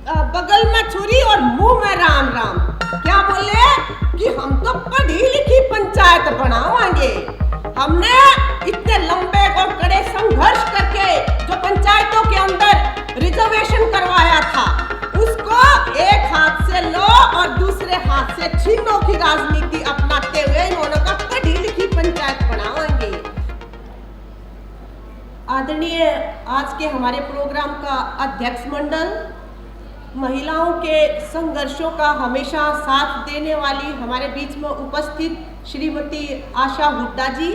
बगल में छुरी और मुंह में राम राम। क्या बोले कि हम तो पढ़ी लिखी पंचायत बनावांगे। हमने इतने लंबे और कड़े संघर्ष करके जो पंचायतों के अंदर रिजर्वेशन करवाया था, उसको एक हाथ से लो और दूसरे हाथ से छीनो की राजनीति अपनाते हुए इन्होंने कहा पढ़ी लिखी पंचायत बनावांगे। आदरणीय आज के हमारे प्रोग्राम का अध्यक्ष मंडल, महिलाओं के संघर्षों का हमेशा साथ देने वाली हमारे बीच में उपस्थित श्रीमती आशा हुड्डा जी,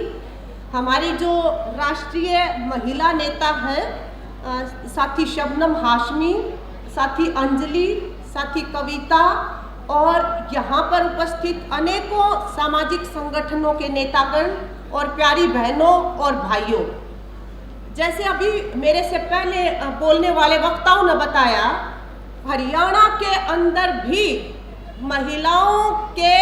हमारी जो राष्ट्रीय महिला नेता हैं साथी शबनम हाशमी, साथी अंजलि, साथी कविता और यहाँ पर उपस्थित अनेकों सामाजिक संगठनों के नेतागण और प्यारी बहनों और भाइयों। जैसे अभी मेरे से पहले बोलने वाले वक्ताओं ने बताया, हरियाणा के अंदर भी महिलाओं के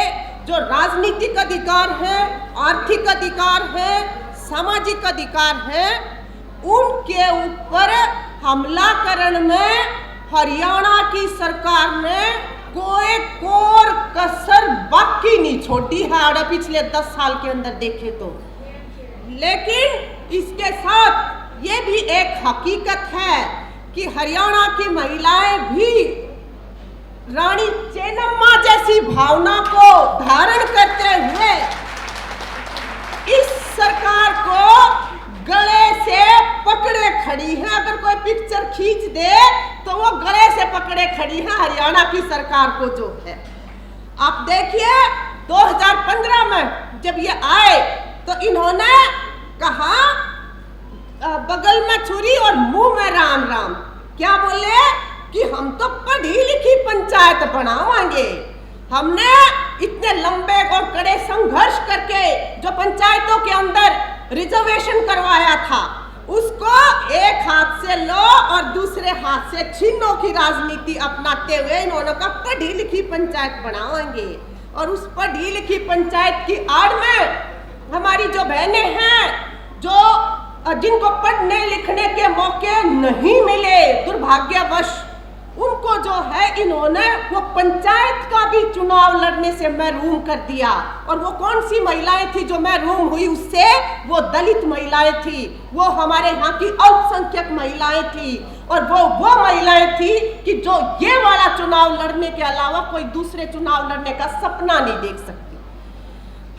जो राजनीतिक अधिकार हैं, आर्थिक अधिकार हैं, सामाजिक अधिकार हैं, उनके ऊपर हमला करने में हरियाणा की सरकार ने कोई कोर कसर बाकी नहीं छोड़ी है और पिछले 10 साल के अंदर देखे तो। लेकिन इसके साथ ये भी एक हकीकत है कि हरियाणा की महिलाएं भी रानी चेन्नम्मा जैसी भावना को धारण करते हुए इस सरकार को गले से पकड़े खड़ी है। अगर कोई पिक्चर खींच दे तो वो गले से पकड़े खड़ी है हरियाणा की सरकार को जो है। आप देखिए 2015 में जब ये आए तो इन्होंने कहा बगल में छुरी और मुंह में राम राम। क्या बोले कि हम तो पढ़ी लिखी पंचायत बनावांगे। हमने इतने लंबे और कड़े संघर्ष करके जो पंचायतों के अंदर रिजर्वेशन करवाया था, उसको एक हाथ से लो और दूसरे हाथ से छीनो की राजनीति अपनाते हुए इन्होंने कहा पढ़ी लिखी पंचायत बनावांगे। और उस पढ़ी लिखी पंचायत की आड़ में हमारी जो बहनें हैं, जो जिनको पढ़ने लिखने के मौके नहीं मिले दुर्भाग्यवश, उनको जो है इन्होंने वो पंचायत का भी चुनाव लड़ने से महरूम कर दिया। और वो कौन सी महिलाएं थी जो महरूम हुई उससे? वो दलित महिलाएं थी, वो हमारे यहाँ की अल्पसंख्यक महिलाएं थी। और वो महिलाएं थी कि जो ये वाला चुनाव लड़ने के अलावा कोई दूसरे चुनाव लड़ने का सपना नहीं देख सकती।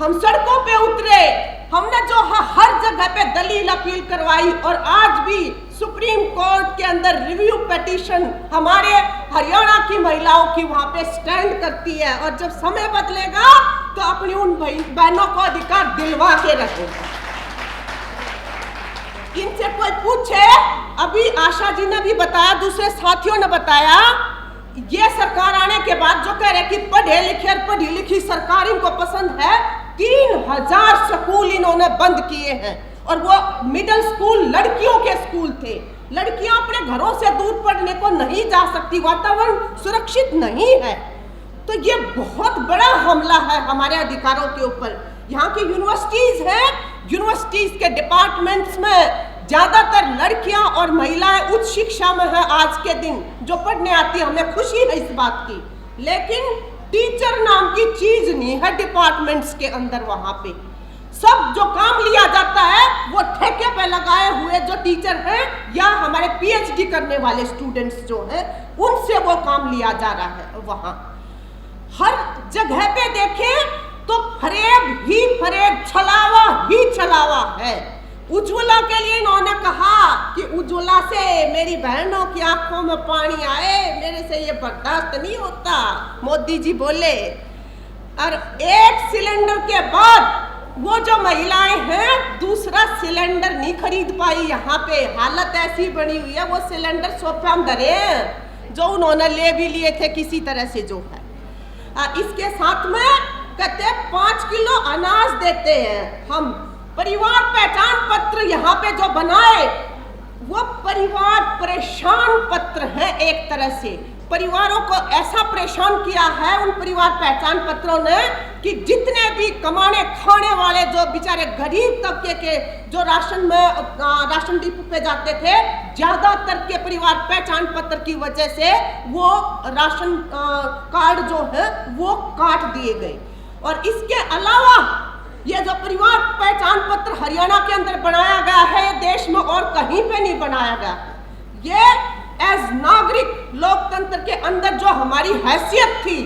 हम सड़कों पे उतरे, हमने जो हर जगह पे दलील अपील करवाई और आज भी सुप्रीम कोर्ट के अंदर रिव्यू पिटीशन हमारे हरियाणा की महिलाओं की वहां पे स्टैंड करती है। और जब समय बदलेगा तो अपनी उन बहनों को अधिकार दिलवा के रखेगा। इनसे कोई पूछे, अभी आशा जी ने भी बताया, दूसरे साथियों ने बताया, ये सरकार आने के बाद जो कह रहे कि पढ़े लिखे और पढ़ी लिखी सरकार इनको पसंद है, 3000 स्कूल इन्होंने बंद किए हैं। और वो मिडिल स्कूल लड़कियों के स्कूल थे। लड़कियां अपने घरों से दूर पढ़ने को नहीं जा सकती, वातावरण सुरक्षित नहीं है। तो ये बहुत बड़ा हमला है हमारे अधिकारों के ऊपर। यहाँ की यूनिवर्सिटीज हैं, यूनिवर्सिटीज के डिपार्टमेंट्स में ज्यादातर लड़कियां और महिलाएं उच्च शिक्षा में है आज के दिन जो पढ़ने आती है। हमें खुशी है इस बात की, लेकिन टीचर नाम की चीज नहीं है डिपार्टमेंट्स के अंदर। वहां पे सब जो काम लिया जाता है वो ठेके पे लगाए हुए जो टीचर हैं या हमारे पीएचडी करने वाले स्टूडेंट्स जो हैं, उनसे वो काम लिया जा रहा है। वहां हर जगह पे देखें तो फरेब ही फरेब, छलावा ही छलावा है। उज्ज्वला के लिए इन्होंने कहा कि उज्ज्वला से मेरी बहनों की आंखों में पानी आए, मेरे से ये बर्दाश्त नहीं होता, मोदी जी बोले। और एक सिलेंडर के बाद वो जो महिलाएं हैं दूसरा सिलेंडर नहीं खरीद पाई। यहाँ पे हालत ऐसी बनी हुई है, वो सिलेंडर सोफा में धरे हैं जो उन्होंने ले भी लिए थे किसी तरह से जो है। इसके साथ में कहते 5 किलो अनाज देते हैं हम। परिवार पहचान पत्र यहाँ पे जो बनाए वो परिवार परेशान पत्र है। एक तरह से परिवारों को ऐसा परेशान किया है उन परिवार पहचान पत्रों ने कि जितने भी कमाने खाने वाले जो बेचारे गरीब तबके के जो राशन डिपो पे जाते थे, ज्यादातर के परिवार पहचान पत्र की वजह से वो राशन कार्ड जो है वो काट दिए गए। और इसके अलावा ये जो परिवार पहचान पत्र हरियाणा के अंदर बनाया गया है, देश में और कहीं पे नहीं बनाया गया। ये एज नागरिक लोकतंत्र के अंदर जो हमारी हैसियत थी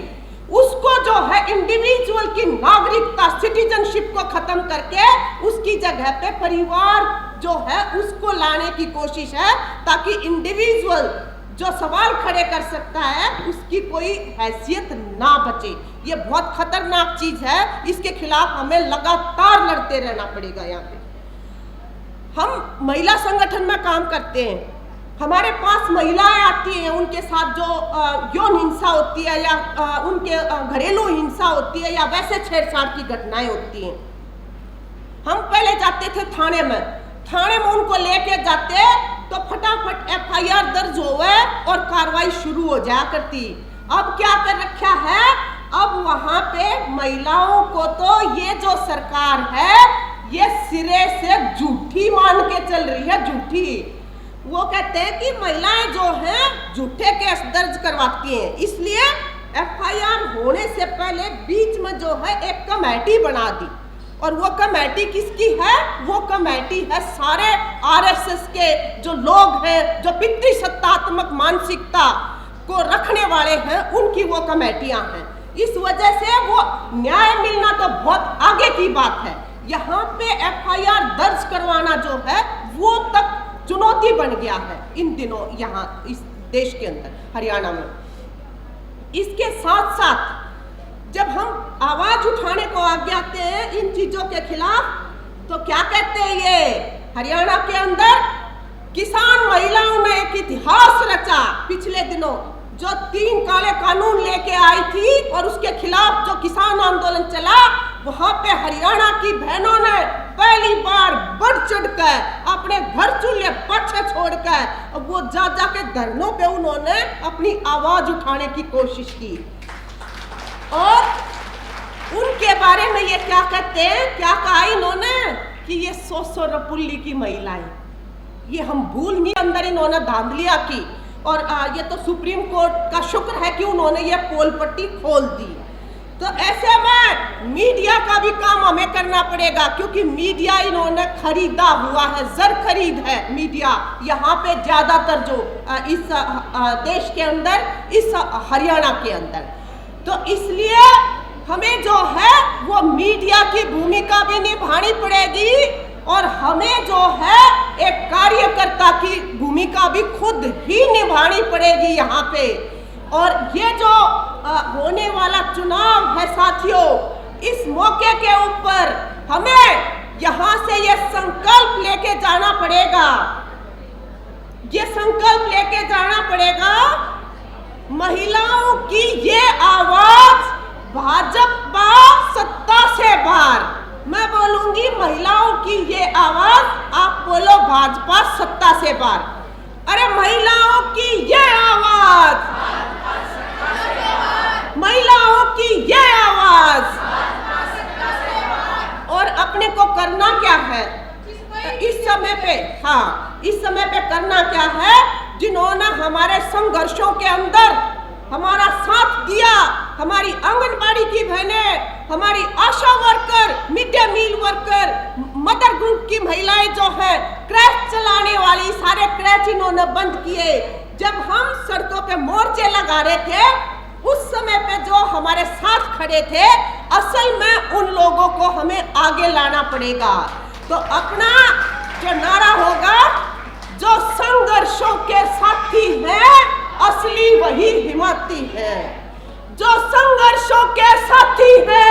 उसको जो है इंडिविजुअल की नागरिकता सिटीजनशिप को खत्म करके उसकी जगह पे परिवार जो है उसको लाने की कोशिश है, ताकि इंडिविजुअल जो सवाल खड़े कर सकता है उसकी कोई हैसियत ना बचे। ये बहुत खतरनाक चीज है, इसके खिलाफ हमें लगातार लड़ते रहना पड़ेगा। यहाँ पे हम महिला संगठन में काम करते हैं, हमारे पास महिलाएं आती हैं, उनके साथ जो यौन हिंसा होती है या उनके घरेलू हिंसा होती है या वैसे छेड़छाड़ की घटनाएं होती हैं। हम पहले जाते थे थाने में उनको लेके जाते तो फटाफट FIR दर्ज होवे और कार्रवाई शुरू हो जाया करती। अब क्या कर रखा है, अब वहां पे महिलाओं को तो ये जो सरकार है ये सिरे से झूठी मान के चल रही है, झूठी। वो कहते हैं कि महिलाएं जो हैं झूठे केस दर्ज करवाती हैं, इसलिए FIR होने से पहले बीच में जो है एक कमेटी बना दी। और वो कमेटी किसकी है, वो कमेटी है सारे RSS के जो लोग हैं, जो पितृसत्तात्मक मानसिकता को रखने वाले हैं, उनकी वो कमेटियां हैं। इस वजह से वो न्याय मिलना तो बहुत आगे की बात है, यहाँ पे FIR दर्ज करवाना जो है वो तक चुनौती बन गया है इन दिनों यहाँ इस देश के अंदर हरियाणा में। इसके साथ साथ जब हम आवाज उठाने को आगे आते हैं इन चीजों के खिलाफ, तो क्या कहते हैं ये हरियाणा के अंदर किसान महिलाओं ने एक इतिहास रचा। पिछले दिनों जो 3 काले कानून लेके आई थी और उसके खिलाफ जो किसान आंदोलन चला, वहां पे हरियाणा की बहनों ने पहली बार बढ़ चढ़कर अपने घर चूल्हे पीछे छोड़कर वो जा के धरनों पे उन्होंने अपनी आवाज उठाने की कोशिश की। और उनके बारे में ये क्या कहते हैं, क्या कहा इन्होंने कि ये 100 रपुल्ली की महिलाएं, ये हम भूल नहीं, अंदर इन्होंने धांधलियां की। और ये तो सुप्रीम कोर्ट का शुक्र है कि उन्होंने ये पोल पट्टी खोल दी। तो ऐसे में मीडिया का भी काम हमें करना पड़ेगा, क्योंकि मीडिया इन्होंने खरीदा हुआ है, जर खरीद है मीडिया यहाँ पे ज्यादातर जो इस देश के अंदर, इस हरियाणा के अंदर। तो इसलिए हमें जो है वो मीडिया की भूमिका भी निभानी पड़ेगी और हमें जो है एक कार्यकर्ता की भूमिका भी खुद ही निभानी पड़ेगी यहाँ पे। और ये जो होने वाला चुनाव है साथियों, इस मौके के ऊपर हमें यहाँ से ये संकल्प लेके जाना पड़ेगा, ये संकल्प लेके जाना पड़ेगा, महिलाओं की ये आवाज भाजपा सत्ता से बाहर। मैं बोलूंगी महिलाओं की ये आवाज, आप बोलो भाजपा सत्ता से बाहर। अरे महिलाओं की ये आवाज, महिलाओं की ये आवाज। और अपने को करना क्या है इस समय पे, हाँ इस समय पे करना क्या है, जिन्होंने हमारे संघर्षों के अंदर हमारा साथ दिया, हमारी आंगनबाड़ी की बहनें, हमारी Asha worker, mid day meal worker, mother group की महिलाएं जो है, क्रैच चलाने वाली, सारे क्रैच इन्होंने बंद किए। जब हम सड़कों पे मोर्चे लगा रहे थे उस समय पे जो हमारे साथ खड़े थे, असल में उन लोगों को हमें आगे लाना पड़ेगा। तो अपना जो नारा होगा, जो संघर्षों के साथी हैं असली वही हिम्मती है, जो संघर्षों के साथी हैं